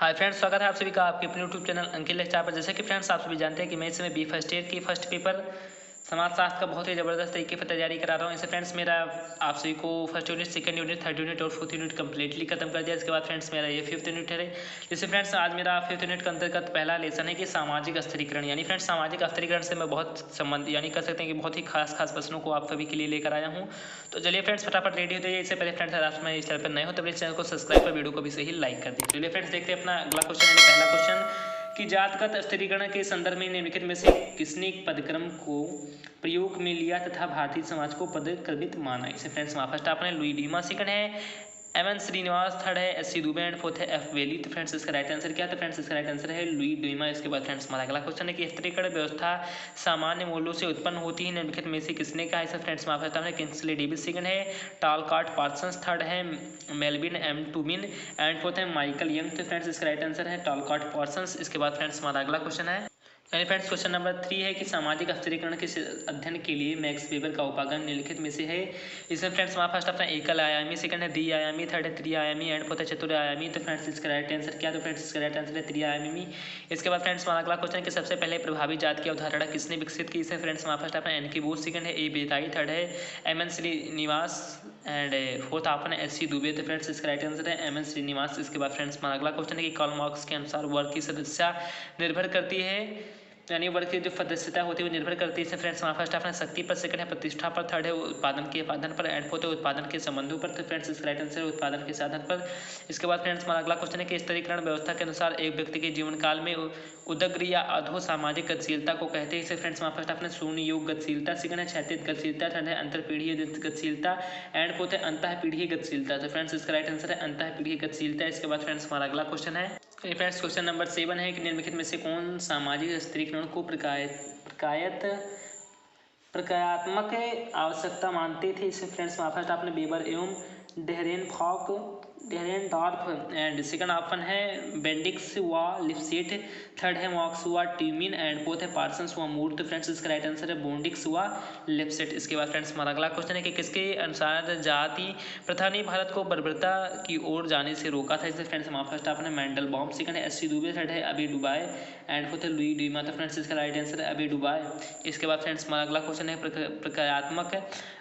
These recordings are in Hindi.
हाय फ्रेंड्स, स्वागत है आप सभी का आपके अपने यूट्यूब चैनल अंकित लेक्चर पर। जैसे कि फ्रेंड्स आप सभी जानते हैं कि मैं इस समय बी फर्स्ट ईयर की फर्स्ट पेपर समाजशास्त्र का बहुत ही ज़बरदस्त तरीके पर तैयारी करा रहा हूँ। इससे फ्रेंड्स मेरा आप सभी को first unit, second unit, third unit और फोर्थ यूनिट कंप्लीटली खत्म कर दिया। इसके बाद फ्रेंड्स मेरा ये फिफ्थ यूनिट है। जिससे फ्रेंड्स आज मेरा फिफ्थ यूनिट के अंतर्गत पहला लेसन है कि सामाजिक स्थिरीकरण। यानी फ्रेंड्स सामाजिक स्थिरीकरण से मैं बहुत संबंध यानी कह सकते हैं कि बहुत ही खास प्रश्नों को आप सभी के लिए लेकर आया हूँ। तो चलिए फ्रेंड्स फटाफट रेडी हो जाइए। इससे पहले फ्रेंड्स अगर आप इस चैनल पर नए हो तो प्लीज चैनल को सब्सक्राइब कर वीडियो को भी सही लाइक कर दीजिए। चलिए फ्रेंड्स देखते हैं अपना अगला क्वेश्चन यानी पहला क्वेश्चन कि जातगत स्थिरीकरण के संदर्भ में निम्नलिखित में से किसने पदक्रम को प्रयोग में लिया तथा भारतीय समाज को पदक्रमित माना। इसे फ्रेंड्स फर्स्ट आपने लुई डीमा, सेकंड है एमएन श्रीनिवास, थर्ड है S C Dubey and fourth है एफ वेली। तो फ्रेंड्स इसका राइट आंसर क्या है? तो फ्रेंड्स इसका राइट आंसर है लुई डीमा। इसके बाद फ्रेंड्स हमारा अगला क्वेश्चन है कि स्थिरीकरण व्यवस्था सामान्य मूल्यों से उत्पन्न होती है निम्नलिखित में से किसने कहा। इसे फ्रेंड्स फर्स्ट आपने किंग्सले डेविस, सेकंड है टालकाट पार्सन्स, थर्ड है मेलविन एम टूमिन एंड फोर्थ है माइकल यंग। तो फ्रेंड्स इसका राइट आंसर है टालकाट पार्सन्स। इसके बाद फ्रेंड्स हमारा अगला क्वेश्चन है यानी फ्रेंड्स क्वेश्चन नंबर 3 है कि सामाजिक स्थिरीकरण के अध्ययन के लिए मैक्स वेबर का उपागम निम्नलिखित में से है। इसमें फ्रेंड्स हमारा फर्स्ट अपना एकल आयामी, सेकंड है द्विआयामी, थर्ड है त्रिआयामी एंड फोर्थ है चतुरायामी। तो फ्रेंड्स इसका राइट आंसर क्या? तो फ्रेंड्स इसका राइट आंसर है त्रिआयामी। इसके बाद फ्रेंड्स हमारा अगला क्वेश्चन है कि सबसे पहले प्रभावी जात की अवधारणा किसने विकसित की। इसे फ्रेंड्स हमारा फर्स्ट अपना एन की बोस, सेकंड है ए बेताई, थर्ड है M N Srinivas and fourth आपन एस सी दुबे। तो फ्रेंड्स इसका राइट आंसर है एम एन श्रीनिवास। इसके बाद फ्रेंड्स हमारा अगला क्वेश्चन है कि कार्ल मार्क्स के अनुसार वर्ग की सदस्यता निर्भर करती है यानी वर्ग की जो सदस्यता होती है वो निर्भर करती है। फ्रेंड्स हमारा फर्स्ट आपने शक्ति पर, सेकंड है प्रतिष्ठा पर, थर्ड है उत्पादन के साधन पर एंड फोर्थ है उत्पादन के संबंधों पर। तो फ्रेंड्स इसका राइट आंसर है उत्पादन के साधन पर। इसके बाद फ्रेंड्स हमारा अगला क्वेश्चन है कि स्तरीकरण व्यवस्था के अनुसार एक व्यक्ति के जीवन काल में उदग्र या अधो सामाजिक गतिशीलता को कहते हैं। इसे फ्रेंड्स हमारा फर्स्ट आपने शून्य योग गतिशीलता, सेकंड है क्षैतिज गतिशीलता, थर्ड है अंतरपीढ़ीय गतिशीलता एंड फोर्थ है अंतःपीढ़ीय गतिशीलता। तो फ्रेंड्स इसका राइट आंसर है अंतःपीढ़ीय गतिशीलता। इसके बाद फ्रेंड्स हमारा अगला क्वेश्चन है फ्रेंड्स क्वेश्चन नंबर 7 है कि निम्नलिखित में से कौन सामाजिक स्थिरीकरण को प्रक्रियात्मक आवश्यकता मानते थे। इसे फ्रेंड्स फर्स्ट आपने बेबर एवं डेहरेनडॉर्फ एंड सेकंड ऑप्शन है बेंडिक्स व लिप्सेट, थर्ड है मॉक्स व ट्यूमिन एंड फोर्थ है पार्सन्स व मूर। तो फ्रेंड्स इसका राइट आंसर है बोंडिक्स व लिप्सेट। इसके बाद फ्रेंड्स हमारा अगला क्वेश्चन है कि किसके अनुसार जाति प्रथा ने भारत को बर्बरता की ओर जाने से रोका था। इसे फ्रेंड्स हमारा फर्स्ट आपने मेंडल बॉम, सेकंड है एस सी दुबे, थर्ड है अबे डुबाई एंड फोर्थ है लुई डीमा। तो फ्रेंड्स इसका राइट आंसर है अबे डुबाई। इसके बाद फ्रेंड्स हमारा अगला क्वेश्चन है प्रक्रियात्मक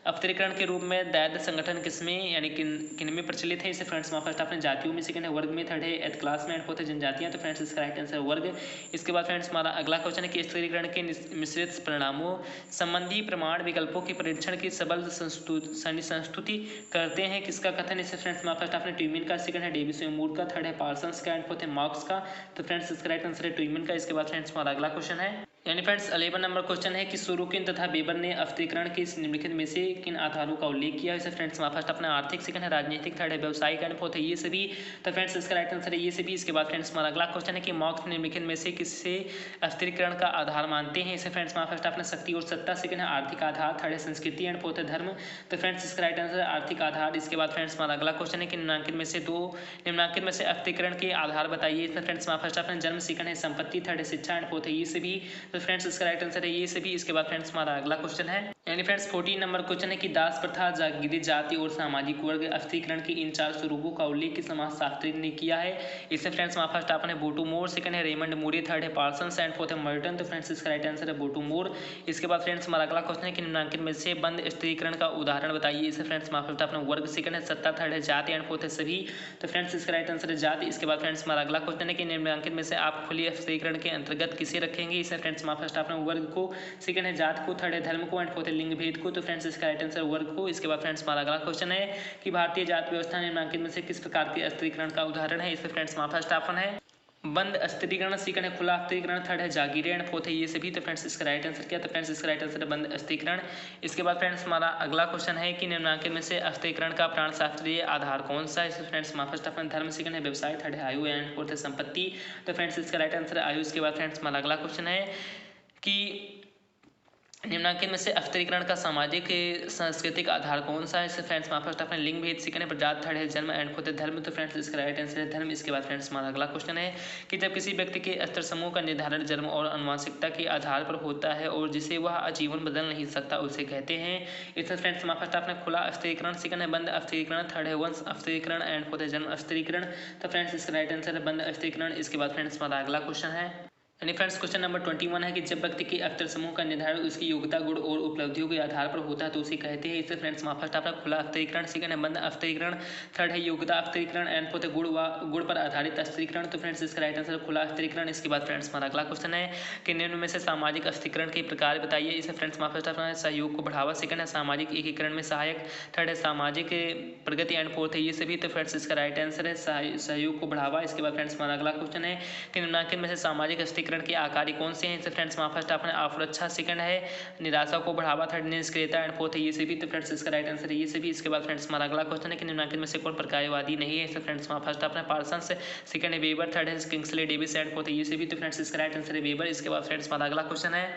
अवतरीकरण के रूप में दैत्य संगठन किसमें यानी किनमें प्रचलित है। इसे फ्रेंड्स फर्स्ट आपने जातियों में, सेकंड है वर्ग में, थर्ड है एथ क्लास में एंड फोर्थ है जनजातियां। तो फ्रेंड्स इसका राइट आंसर वर्ग। इसके बाद फ्रेंड्स हमारा अगला क्वेश्चन है कि स्थिरीकरण के मिश्रित परिणामों संबंधी प्रमाण विकल्पों के परीक्षण की सबल संस्तुति करते हैं किसका कथन। इसे फ्रेंड्स फर्स्ट आपने ट्यूमिन का, सेकंड है डेविस मूर का, थर्ड है पार्सन्स का एंड फोर्थ है मार्क्स का। तो फ्रेंड्स इसका राइट आंसर है ट्यूमिन का। इसके बाद फ्रेंड्स हमारा अगला क्वेश्चन है यानी फ्रेंड्स 11 नंबर क्वेश्चन है कि सोरोकिन तथा बेबर ने अवतरीकरण के निम्नलिखित में से किन आधारों का उल्लेख किया। इसे फ्रेंड्स फर्स्ट अपना आर्थिक, सेकंड है राजनीतिक, थर्ड है व्यवसायिक एंड फोर्थ है ये सभी। तो फ्रेंड्स इसका राइट आंसर है ये सभी। इसके बाद फ्रेंड्स हमारा अगला क्वेश्चन है कि मार्क्स निम्नलिखित में से किससे अवतरीकरण का आधार मानते हैं। इसे फ्रेंड्स फर्स्ट अपना शक्ति और सत्ता, सेकंड है आर्थिक आधार, थर्ड है संस्कृति एंड फोर्थ है धर्म। तो फ्रेंड्स इसका राइट आंसर है आर्थिक आधार। इसके बाद फ्रेंड्स हमारा अगला क्वेश्चन है कि निम्नलिखित में से अवतरीकरण के आधार बताइए। इसमें फ्रेंड्स फर्स्ट अपना जन्म, सेकंड है संपत्ति, थर्ड है शिक्षा एंड फोर्थ है ये सभी। तो फ्रेंड्स इसका राइट आंसर है ये सभी। इसके बाद फ्रेंड्स हमारा अगला क्वेश्चन है यानी फ्रेंड्स 14 नंबर क्वेश्चन है कि दास प्रथा, जागीरी जाति और सामाजिक वर्ग अवतरीकरण के इन 4 स्वरूपों का उल्लेख किस समाजशास्त्री ने किया है। इससे फ्रेंड्स हमारा फर्स्ट आपने बोटू मोर, सेकंड है रेमंड मूरे, थर्ड है पार्सन्स एंड फोर्थ है मर्टन। तो फ्रेंड्स इसका राइट आंसर है बोटू मोर। इसके बाद फ्रेंड्स हमारा अगला क्वेश्चन है कि निम्नलिखित में से बंद स्थिरीकरण का उदाहरण बताइए। इसे फ्रेंड्स हमारा फर्स्ट आपने वर्ग, सेकंड है सत्ता, थर्ड है जाति एंड फोर्थ है सभी। तो फ्रेंड्स इसका राइट आंसर है जाति। इसके बाद फ्रेंड्स हमारा अगला क्वेश्चन है कि निम्नलिखित में से आप खुली स्थिरीकरण के अंतर्गत किसे रखेंगे। इसे फ्रेंड्स हमारा फर्स्ट आपने वर्ग को, सेकंड है जात को, थर्ड है धर्म को एंड फोर्थ है लिंग भेद को। तो फ्रेंड्स इसका राइट आंसर वर्ग को। इसके बाद फ्रेंड्स हमारा अगला क्वेश्चन है कि भारतीय जात व्यवस्था निम्नलिखित में से किस प्रकार के स्थिरीकरण का उदाहरण है। इसमें फ्रेंड्स हमारा फर्स्ट ऑप्शन है बंद स्थिरीकरण, सेकंड है खुला स्थिरीकरण, थर्ड है जागीरे एंड फोर्थ है ये सभी। तो फ्रेंड्स इसका राइट आंसर क्या? तो फ्रेंड्स इसका राइट आंसर है बंद स्थिरीकरण। इसके बाद फ्रेंड्स हमारा अगला क्वेश्चन है कि निम्नलिखित में से स्थिरीकरण का प्राणशास्त्रीय आधार कौन सा है। इसमें फ्रेंड्स हमारा फर्स्ट ऑप्शन धर्म, सेकंड है व्यवसाय, थर्ड है आयु एंड फोर्थ है संपत्ति। तो फ्रेंड्स इसका राइट आंसर है आयु। इसके बाद फ्रेंड्स हमारा अगला क्वेश्चन है कि निम्नांकित में से अवतरीकरण का सामाजिक सांस्कृतिक आधार कौन सा है? इससे फ्रेंड्स हमारा फर्स्ट अपने लिंग भेद, सेकंड है प्रजात, थर्ड है जन्म एंड फोर्थ है धर्म। तो फ्रेंड्स इसका राइट आंसर है धर्म। इसके बाद फ्रेंड्स हमारा अगला क्वेश्चन है कि जब किसी व्यक्ति के स्तर समूह का निर्धारण जन्म और आनुवंशिकता के आधार पर होता है और जिसे वह आजीवन बदल नहीं सकता उसे कहते हैं। इसमें फ्रेंड्स हमारा फर्स्ट अपने खुला अवतरीकरण, सेकंड है बंद अवतरीकरण, थर्ड है वंश अवतरीकरण एंड फोर्थ है जन्म अवतरीकरण। तो फ्रेंड्स इसका राइट आंसर है बंद अवतरीकरण। इसके बाद फ्रेंड्स हमारा अगला क्वेश्चन है यानी फ्रेंड्स क्वेश्चन नंबर 21 है कि जब व्यक्ति के अवतर समूह का निर्धारण उसकी योग्यता, गुण और उपलब्धियों के आधार पर होता है तो उसे कहते हैं। इससे फ्रेंड्स फर्स्ट आपका खुला अवतरीकरण, सेकंड है बंद अवतरीकरण, थर्ड है योग्यता अवतरीकरण एंड फोर्थ है गुण पर आधारित अवतरीकरण। तो फ्रेंड्स इसका राइट आंसर खुला अवतरीकरण। इसके बाद फ्रेंड्स हमारा अगला क्वेश्चन है कि निम्न में से सामाजिक अवतरीकरण के प्रकार बताइए। इसे फ्रेंड्स फर्स्ट अपना सहयोग को बढ़ावा, सेकंड है सामाजिक एकीकरण में सहायक, थर्ड है सामाजिक प्रगति एंड फोर्थ है ये सभी। तो फ्रेंड्स इसका राइट आंसर है सहयोग को बढ़ावा। इसके बाद फ्रेंड्स हमारा अगला क्वेश्चन है कि निम्नांकित में से सामाजिक अवतरीकरण के आकार कौन से हैं? फ्रेंड्स वहाँ फर्स्ट आपने आफुरक्षा, सेकंड है निराशा को बढ़ावा, थर्ड निष्क्रियता एंड फोर्थ है ये सभी। तो फ्रेंड्स इसका राइट आंसर है ये सभी। इसके बाद फ्रेंड्स हमारा अगला क्वेश्चन है कि निम्नांकित में से कौन प्रकार्यवादी नहीं है? फ्रेंड्स वहाँ फर्स्ट आपने पार्सन्स, सेकंड है वेबर, थर्ड है किंग्सले डेविस एंड फोर्थ है ये सभी। तो फ्रेंड्स इसका राइट आंसर है वेबर। इसके बाद फ्रेंड्स हमारा अगला क्वेश्चन है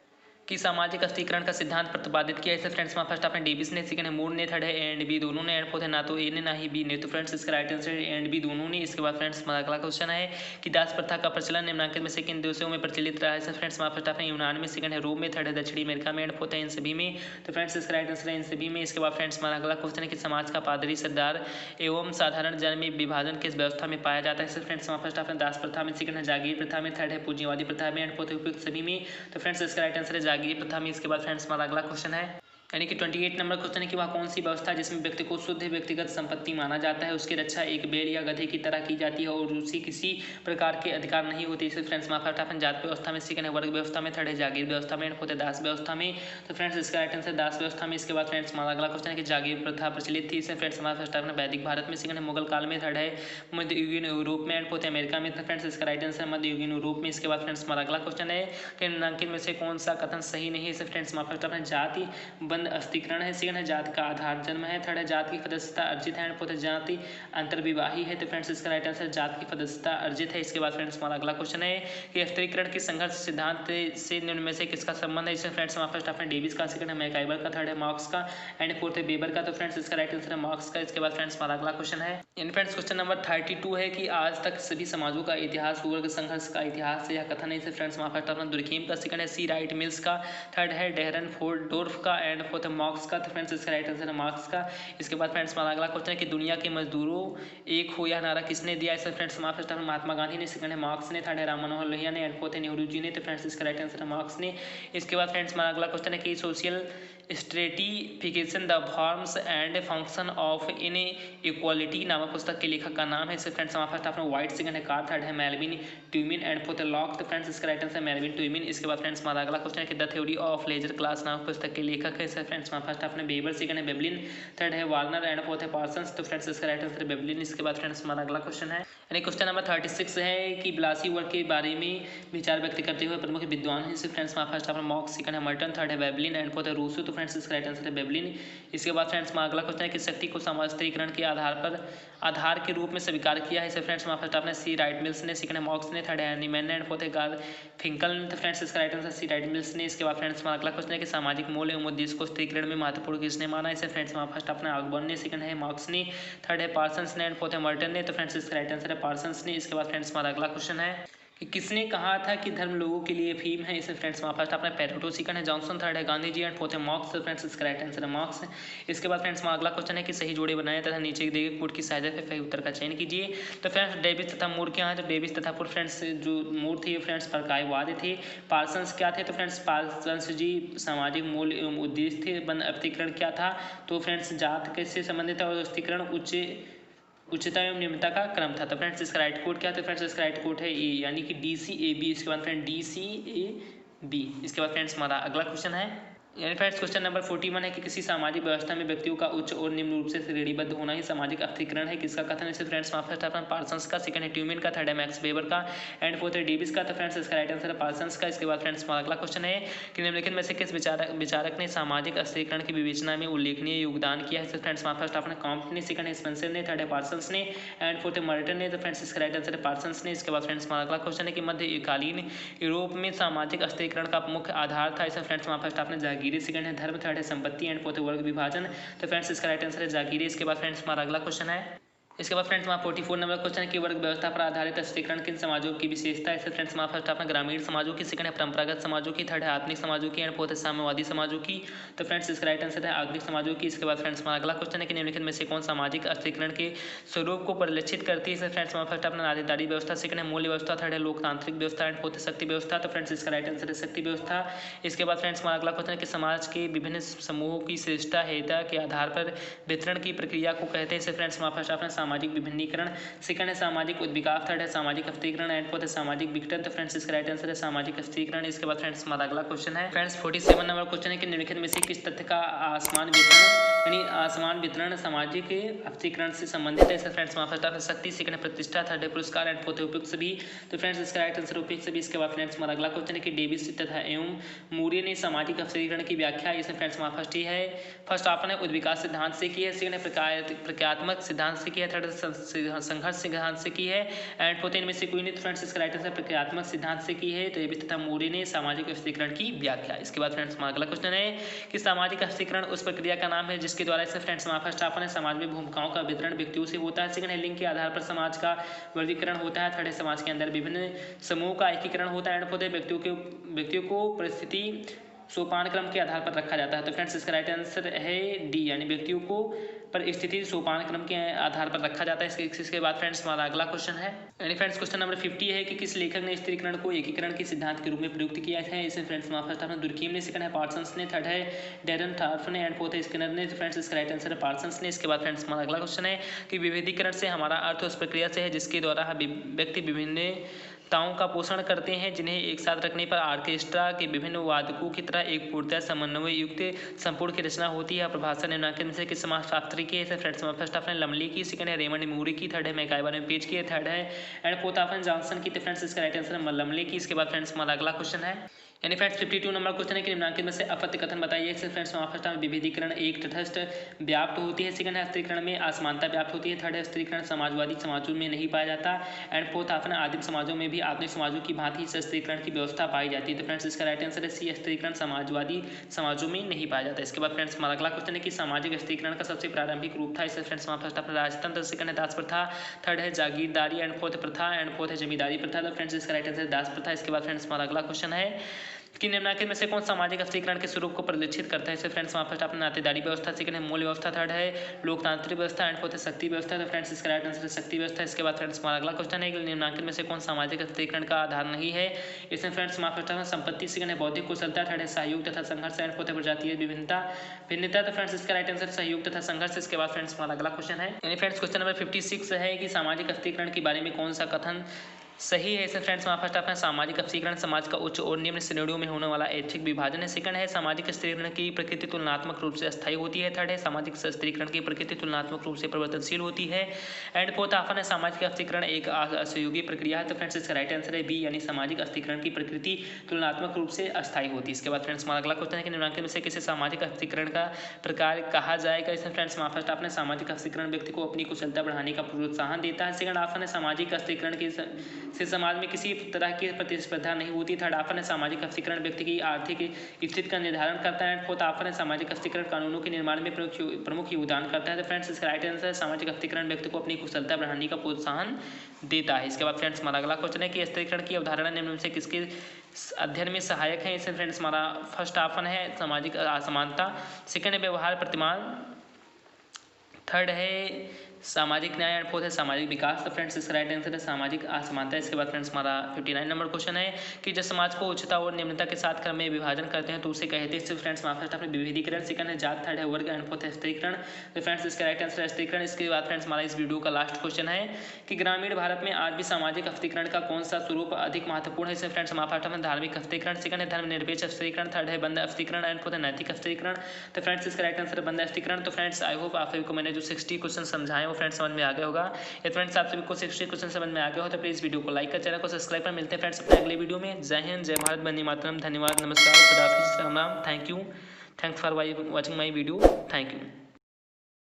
कि सामाजिक अवतरीकरण का सिद्धांत प्रतिपादित किया। इसे फ्रेंड्स में फर्स्ट आपने डेविस ने, सेकंड है मूर ने, थर्ड है ए एंड बी दोनों ने एंड फोर्थ है ना तो ए ने ना ही बी ने। तो फ्रेंड्स इसका राइट आंसर है ए एंड बी दोनों ने। इसके बाद फ्रेंड्स हमारा अगला क्वेश्चन है कि दास प्रथा का प्रचलन निम्नांकित में से किन देशों में प्रचलित रहा है? फ्रेंड्स फर्स्ट आपने यूनान में, सेकंड है रोम में, थर्ड है दक्षिणी अमेरिका में एंड फोर्थ है इन सभी में। तो फ्रेंड्स इसका राइट आंसर है इन सभी में। इसके बाद फ्रेंड्स हमारा अगला क्वेश्चन है कि समाज का पादरी, सरदार एवं साधारण जन में विभाजन किस व्यवस्था में पाया जाता है? फ्रेंड्स फर्स्ट आपने दास प्रथा में, सेकंड है जागीर प्रथा में, थर्ड है पूंजीवादी प्रथा में एंड फोर्थ उपयुक्त सभी में। तो फ्रेंड्स इसका राइट आंसर है जागीर प्रथा में। इसके बाद फ्रेंड्स हमारा अगला क्वेश्चन है यानी कि 28 नंबर क्वेश्चन है कि वह कौन सी व्यवस्था जिसमें व्यक्ति को शुद्ध व्यक्तिगत संपत्ति माना जाता है, उसकी रक्षा एक बैल या गधे की तरह की जाती है और उसे किसी प्रकार के अधिकार नहीं होते। इसे फ्रेंड्स फर्स्ट अपन जात व्यवस्था में, सेकंड है वर्ग व्यवस्था में, थर्ड है जागीर व्यवस्था में एंड फोर्थ है दास व्यवस्था में। तो फ्रेंड्स इसका राइट आंसर दास व्यवस्था में। इसके बाद फ्रेंड्स हमारा अगला क्वेश्चन है कि जागीर प्रथा प्रचलित थी। इसे फ्रेंड्स हमारा फर्स्ट अपना वैदिक भारत में, सेकंड है मुगल काल में, थर्ड है मध्ययुगीन यूरोप में एंड फोर्थ है अमेरिका में। तो फ्रेंड्स इसका राइट आंसर मध्ययुगीन यूरोप में। इसके बाद फ्रेंड्स हमारा अगला क्वेश्चन है कि निम्नांकित में से कौन सा कथन सही नहीं है? इसे फ्रेंड्स फर्स्ट अपना जाति बंद अवतरीकरण है, सेकंड है जाति का आधार जन्म है, थर्ड है जाति की सदस्यता अर्जित है एंड फोर्थ है जाति अंतर्विवाही है। तो फ्रेंड्स इसका राइट आंसर जाति की सदस्यता अर्जित है। इसके बाद फ्रेंड्स हमारा अगला क्वेश्चन है कि अवतरीकरण के संघर्ष सिद्धांत से निम्न में से किसका संबंध है? इसमें फ्रेंड्स फर्स्ट आपने डेविस का, सेकंड है मैकाइवर का, थर्ड है मार्क्स का एंड फोर्थ है वेबर का। तो फ्रेंड्स इसका राइट आंसर है मार्क्स का। इसके बाद फ्रेंड्स हमारा अगला क्वेश्चन है इन फ्रेंड्स क्वेश्चन नंबर 32 है कि आज तक सभी समाजों का इतिहास वर्ग संघर्ष का इतिहास है। यह कथन है। इसे फ्रेंड्स फर्स्ट अपना दुर्खीम का, सेकंड है सी राइट मिल्स का, थर्ड है डेहरन फोर्डोर्फ का एंड फोर्थ है मार्क्स का। तो फ्रेंड्स इसका राइट आंसर है मार्क्स का। इसके बाद फ्रेंड्स हमारा अगला क्वेश्चन है कि दुनिया के मजदूरों एक हो यह नारा किसने दिया? इसे फ्रेंड्स फर्स्ट महात्मा गांधी ने, सेकंड है मार्क्स ने, थर्ड है राम मनोहर लोहिया ने एंड फोर्थ है नेहरू जी ने। तो फ्रेंड्स इसका राइट आंसर है मार्क्स ने। इसके बाद फ्रेंड्स हमारा अगला क्वेश्चन है कि social stratification the forms and function of inequality नामक पुस्तक के लेखक का नाम है। इससे फ्रेंड्स फर्स्ट आपने वाइट, सेकंड है कार, थर्ड है मेलविन ट्यूमिन एंड फोर्थ है लॉक। तो फ्रेंड्स इसका राइट आंसर है मेलविन ट्यूमिन। इसके बाद फ्रेंड्स हमारा अगला क्वेश्चन है कि the theory of leisure class नामक पुस्तक के लेखक है। इससे फ्रेंड्स फर्स्ट आपने बेबर, सेकंड है बेबलिन, थर्ड है वार्नर एंड फोर्थ है पार्सन्स। तो फ्रेंड्स इसका राइट आंसर है बेबलिन। इसके बाद फ्रेंड्स हमारा अगला क्वेश्चन है यानी क्वेश्चन नंबर 36 है कि बिलासी वर्ग के बारे में विचार व्यक्त करते हुए प्रमुख विद्वान है। इससे फ्रेंड्स फर्स्ट आपने मॉक्स, सेकंड है मर्टन, थर्ड है बेबलिन एंड फोर्थ है रूसो। तो फ्रेंड्स इसका राइट आंसर है बेबलिन। इसके बाद फ्रेंड्स हमारा अगला क्वेश्चन है कि शक्ति को समाजतरीकरण के आधार के रूप में स्वीकार किया है। इसे फ्रेंड्स फर्स्ट आपने सी राइट मिल्स ने, सेकंड है मॉक्स ने, थर्ड है एनीमैन ने एंड फोर्थ है गारफिंकल ने। तो फ्रेंड्स इसका right answer C Wright Mills ने। इसके बाद फ्रेंड्स हमारा अगला क्वेश्चन है कि सामाजिक मूल्य एवं उद्देश्य को स्थिरीकरण में महत्वपूर्ण किसने माना? इसे फ्रेंड्स फर्स्ट अपने अकबर ने, सेकंड है मार्क्स ने, थर्ड है पार्सन्स ने एंड फोर्थ है मर्टन ने। तो फ्रेंड्स इसका राइट आंसर है पार्सन्स ने। इसके बाद फ्रेंड्स हमारा अगला क्वेश्चन है कि किसने कहा था कि धर्म लोगों के लिए फीम है? इसे फ्रेंड्स फर्स्ट अपने पेरोटो, सेकंड है जॉनसन, थर्ड है गांधी जी एंड फोर्थ है मार्क्स। तो फ्रेंड्स इसका राइट आंसर है मार्क्स। इसके बाद फ्रेंड्स हमारा अगला क्वेश्चन है कि सही जोड़े बनाए तथा नीचे दिए गए कोड की सहायता से सही उत्तर का चयन कीजिए। तो फ्रेंड्स डेविस तथा मूर क्या है? तो डेविस तथा पूर्व फ्रेंड्स जो मूर थे फ्रेंड्स परकायवादी थे। पार्सन्स क्या थे? तो फ्रेंड्स पार्सन्स जी सामाजिक मूल्य एवं उद्देश्य थे। बंद अवतरीकरण क्या था? तो फ्रेंड्स जात कैसे संबंधित है और अवतरीकरण उच्चता एवं निम्नता का क्रम था। तो फ्रेंड्स इसका राइट कोड क्या था? फ्रेंड्स इसका राइट कोड है ए यानी कि DCAB। इसके बाद फ्रेंड DCAB। इसके बाद फ्रेंड्स हमारा अगला क्वेश्चन है यानी फ्रेंड्स क्वेश्चन नंबर 41 है कि किसी सामाजिक व्यवस्था में व्यक्तियों का उच्च और निम्न रूप से श्रेणीबद्ध होना ही सामाजिक अवतरीकरण है। किसका कथन है? फ्रेंड्स फर्स्ट अपन पार्सन्स का, सेकंड है ट्यूमिन का, थर्ड है मैक्स वेबर का एंड फोर्थ है डेविस का। तो फ्रेंड्स इसका राइट आंसर है पार्सन्स का। इसके बाद फ्रेंड्स हमारा अगला क्वेश्चन है कि निम्नलिखित में से किस विचारक ने सामाजिक अवतरीकरण की विवेचना में उल्लेखनीय योगदान किया है? फ्रेंड्स फर्स्ट आपने कॉम्ट ने, सेकंड है स्पेंसर ने, थर्ड है पार्सन्स ने एंड फोर्थ है मर्टन ने। तो फ्रेंड्स इसका राइट आंसर है पार्सन्स ने। इसके बाद फ्रेंड्स हमारा अगला क्वेश्चन है कि मध्यकालीन यूरोप में सामाजिक अवतरीकरण का मुख्य आधार था। इसे फ्रेंड्स फर्स्ट आपने जागीरें, सेकंड है धर्म, थर्ड है संपत्ति एंड फोर्थ है वर्ग विभाजन। तो फ्रेंड्स इसका राइट आंसर है जागीरें। इसके बाद फ्रेंड्स हमारा अगला क्वेश्चन है। इसके बाद फ्रेंड्स हमारा 44 नंबर क्वेश्चन है कि वर्ग व्यवस्था पर आधारित स्त्रीकरण किन समाजों की विशेषता है। इससे फ्रेंड्स हमारा फर्स्ट अपना ग्रामीण समाजों की, सेकंड है परंपरागत समाजों की, थर्ड है आधुनिक समाजों की एंड फोर्थ है साम्यवादी समाजों की। तो फ्रेंड्स इसका राइट आंसर है आधुनिक समाजों की। इसके बाद फ्रेंड्स हमारा अगला क्वेश्चन है कि निम्नलिखित में से कौन सामाजिक स्त्रीकरण के स्वरूप को परिलक्षित करती है। इससे फ्रेंड्स हमारा फर्स्ट अपना नारीदारी व्यवस्था, सेकंड है मूल्य व्यवस्था, थर्ड है लोकतांत्रिक व्यवस्था एंड फोर्थ है शक्ति व्यवस्था। तो फ्रेंड्स इसका राइट आंसर है शक्ति व्यवस्था। इसके बाद फ्रेंड्स हमारा अगला क्वेश्चन है कि समाज के विभिन्न समूहों की श्रेष्ठता हेयता के आधार पर वितरण की प्रक्रिया को कहते हैं। इससे फ्रेंड्स हमारा फर्स्ट अपना सामाजिक विभिन्नीकरण, सेकंड है सामाजिक उद्विकास, थर्ड है सामाजिक हस्तीकरण एंड फोर्थ है सामाजिक विघटन। तो फ्रेंड्स इसका राइट आंसर है सामाजिक हस्तीकरण। इसके बाद फ्रेंड्स हमारा अगला क्वेश्चन है फ्रेंड्स 47 नंबर क्वेश्चन है कि निम्नलिखित में से किस तथ्य का आसमान वितरण यानी आसमान वितरण सामाजिक हस्तीकरण से संबंधित है। इससे फ्रेंड्स हमारा फर्स्ट है शक्ति, सेकंड है प्रतिष्ठा, थर्ड है पुरस्कार एंड फोर्थ है उपयुक्त सभी। तो फ्रेंड्स इसका राइट आंसर उपयुक्त सभी। इसके बाद फ्रेंड्स हमारा अगला क्वेश्चन है कि डेविस तथा एवं मूरे ने सामाजिक हस्तीकरण की व्याख्या, इसमें फ्रेंड्स हमारा फर्स्ट ही है फर्स्ट ऑप्शन है उद्विकास सिद्धांत से की है, सेकंड है प्रक्रियात्मक सिद्धांत से की है, थर्ड संघर्ष सिद्धांत से की है एंड फोर्थ इनमें से कोई नहीं। तो फ्रेंड्स इसका राइट आंसर प्रक्रियात्मक सिद्धांत से की है। तो डेविस तथा मूरे ने सामाजिक हस्तीकरण की व्याख्या। इसके बाद फ्रेंड्स हमारा अगला क्वेश्चन है कि सामाजिक हस्तीकरण उस प्रक्रिया का नाम है जिसके द्वारा इससे फ्रेंड्स हमारा फर्स्ट ऑप्शन है समाज में भूमिकाओं का वितरण व्यक्तियों से होता है, सेकंड है लिंग के आधार पर समाज का वर्गीकरण होता है, थर्ड है समाज के अंदर विभिन्न समूह का एकीकरण होता है एंड फोर्थ है व्यक्तियों को परिस्थिति सोपान क्रम के आधार पर रखा जाता है। तो फ्रेंड्स इसका राइट आंसर है डी यानी व्यक्तियों को परिस्थिति सोपान क्रम के आधार पर रखा जाता है। इसके बाद फ्रेंड्स हमारा अगला क्वेश्चन है यानी फ्रेंड्स क्वेश्चन नंबर 50 है कि किस लेखक ने स्त्रीकरण को एकीकरण के सिद्धांत के रूप में प्रयुक्त किया है। इसे फ्रेंड्स हमारा फर्स्ट है दुर्कीम ने, सेकंड है पार्सन्स ने, थर्ड है डेरन टार्फ ने एंड फोर्थ है स्किनर ने। तो फ्रेंड्स इसका राइट आंसर है पार्सन्स ने। इसके बाद फ्रेंड्स हमारा अगला क्वेश्चन है कि विभेदीकरण से हमारा अर्थ उस प्रक्रिया से है जिसके द्वारा व्यक्ति विभिन्न ताओं का पोषण करते हैं जिन्हें एक साथ रखने पर ऑर्केस्ट्रा के विभिन्न वादकों की तरह एक पूर्णतः समन्वय युक्त संपूर्ण की रचना होती है। प्रभाषा निम्नलिखित में से किस समाजशास्त्री की है। फ्रेंड्स फर्स्ट ऑप्शन लमली की, सेकंड है रेमंड मूरी की, थर्ड है मैकाइवर ने पेज की, थर्ड है एंड फोर्थ ऑप्शन जॉनसन की। तो फ्रेंड्स इसका राइट आंसर है लमली की। इसके बाद फ्रेंड्स हमारा अगला क्वेश्चन है यानी फ्रेंड्स 52 नंबर क्वेश्चन है कि निम्नलिखित में से अपत्य कथन बताइए। फ्रेंड्स फर्स्ट विभेदीकरण एक तटस्थ व्याप्त होती है, सेकंड है स्त्रीकरण में असमानता व्याप्त होती है, थर्ड है स्त्रीकरण समाजवादी समाजों में नहीं पाया जाता एंड फोर्थ ऑप्शन आदिम समाजों में भी आधुनिक समाजों की भांति स्त्रीकरण की व्यवस्था पाई जाती है। तो फ्रेंड्स इसका राइट आंसर है सी स्त्रीकरण समाजवादी समाजों में नहीं पाया जाता। इसके बाद फ्रेंड्स हमारा अगला क्वेश्चन है कि सामाजिक स्त्रीकरण का सबसे प्रारंभिक रूप था। इससे फ्रेंड्स फर्स्ट ऑप्शन राजतंत्र, सेकंड है दास प्रथा, थर्ड है जागीरदारी एंड फोर्थ प्रथा एंड फोर्थ है जमींदारी प्रथा। तो फ्रेंड्स इसका राइट आंसर दास प्रथा। इसके बाद फ्रेंड्स हमारा अगला क्वेश्चन है कि निम्नलिखित में से कौन सामाजिक हस्तीकरण के स्वरूप को परिलक्षित करता है। इससे फ्रेंड्स वहाँ फर्स्ट अपना नातेदारी व्यवस्था, सेकंड है मूल्य व्यवस्था, थर्ड है लोकतांत्रिक व्यवस्था एंड फोर्थ है शक्ति व्यवस्था। तो फ्रेंड्स इसका राइट आंसर है शक्ति व्यवस्था। इसके बाद फ्रेंड्स हमारा अगला क्वेश्चन है कि निम्नलिखित में से कौन सामाजिक हस्तीकरण का आधार नहीं है। इसमें फ्रेंड्स वहाँ फर्स्ट संपत्ति, सेकंड है बौद्धिक कुशलता, थर्ड है सहयोग तथा संघर्ष एंड फोर्थ है प्रजातीय भिन्नता। तो फ्रेंड्स इसका राइट आंसर सहयोग तथा संघर्ष। इसके बाद फ्रेंड्स हमारा अगला क्वेश्चन है यानी फ्रेंड्स क्वेश्चन नंबर 56 है कि सामाजिक हस्तीकरण के बारे में कौन सा कथन सही है। इससे फ्रेंड्स हमारा फर्स्ट ऑप्शन सामाजिक हस्तीकरण समाज का उच्च और निम्न श्रेणियों में होने वाला ऐच्छिक विभाजन है, सेकंड है सामाजिक स्त्रीकरण की प्रकृति तुलनात्मक रूप से अस्थायी होती है, थर्ड है सामाजिक स्त्रीकरण की प्रकृति तुलनात्मक रूप से परिवर्तनशील होती है एंड फोर्थ ऑप्शन है सामाजिक हस्तीकरण एक असहयोगी प्रक्रिया है। तो फ्रेंड्स इसका राइट आंसर है बी यानी सामाजिक हस्तीकरण की प्रकृति तुलनात्मक रूप से अस्थायी होती है। इसके बाद फ्रेंड्स हमारा अगला क्वेश्चन है कि निम्नलिखित में से किसी सामाजिक हस्तीकरण का प्रकार कहा जाएगा। इसमें फ्रेंड्स हमारा फर्स्ट ऑप्शन है सामाजिक हस्तीकरण व्यक्ति को अपनी कुशलता बढ़ाने का प्रोत्साहन देता है, सेकंड ऑप्शन है सामाजिक हस्तीकरण से समाज में किसी तरह की प्रतिस्पर्धा नहीं होती, थर्ड ऑप्शन है सामाजिक हस्तीकरण व्यक्ति की आर्थिक स्थिति का निर्धारण करता है, फोर्थ ऑप्शन है सामाजिक हस्तीकरण कानूनों के निर्माण में प्रमुख योगदान करता है। तो फ्रेंड्स इसका राइट आंसर है सामाजिक हस्तीकरण व्यक्ति को अपनी कुशलता बढ़ाने का प्रोत्साहन देता है। इसके बाद फ्रेंड्स हमारा अगला क्वेश्चन है कि स्त्रीकरण की अवधारणा निम्न में से किसके अध्ययन में सहायक है। इससे फ्रेंड्स हमारा फर्स्ट ऑप्शन है सामाजिक असमानता, सेकंड है व्यवहार प्रतिमान, थर्ड है सामाजिक न्याय एंड फोर्थ है सामाजिक विकास। तो फ्रेंड्स इसका राइट आंसर है सामाजिक असमानता। इसके बाद फ्रेंड्स हमारा 59 नंबर क्वेश्चन है कि जब समाज को उच्चता और निम्नता के साथ क्रम में विभाजन करते हैं तो उसे कहते हैं। फ्रेंड्स हमारा फर्स्ट अपने विभेदीकरण, सेकंड है जात, थर्ड है वर्ग एंड फोर्थ है स्त्रीकरण। तो फ्रेंड्स इसका राइट आंसर है स्त्रीकरण। इसके बाद फ्रेंड्स हमारा इस वीडियो का लास्ट क्वेश्चन है कि ग्रामीण भारत में आज भी सामाजिक हस्तीकरण का कौन सा स्वरूप अधिक महत्वपूर्ण है। इसमें फ्रेंड्स हमारा फर्स्ट अपना धार्मिक हस्तीकरण, सेकंड है धर्मनिरपेक्ष हस्तीकरण, थर्ड है बंद हस्तीकरण एंड फोर्थ है नैतिक हस्तीकरण। तो फ्रेंड्स इसका राइट आंसर है बंद हस्तीकरण। तो फ्रेंड्स आई होप आप सभी को मैंने जो 60 क्वेश्चन समझाए वो फ्रेंड्स समझ में आ गए होगा। ये फ्रेंड्स आप सभी को 60 क्वेश्चन समझ में आ गया हो तो प्लीज वीडियो को लाइक कर चैनल को सब्सक्राइब कर। मिलते हैं फ्रेंड्स अपने अगले वीडियो में। जय हिंद, जय भारत, वंदे मातरम, धन्यवाद, नमस्कार, खुदा हाफिज़, Ram Ram, thank you, thanks for watching my video, thank you.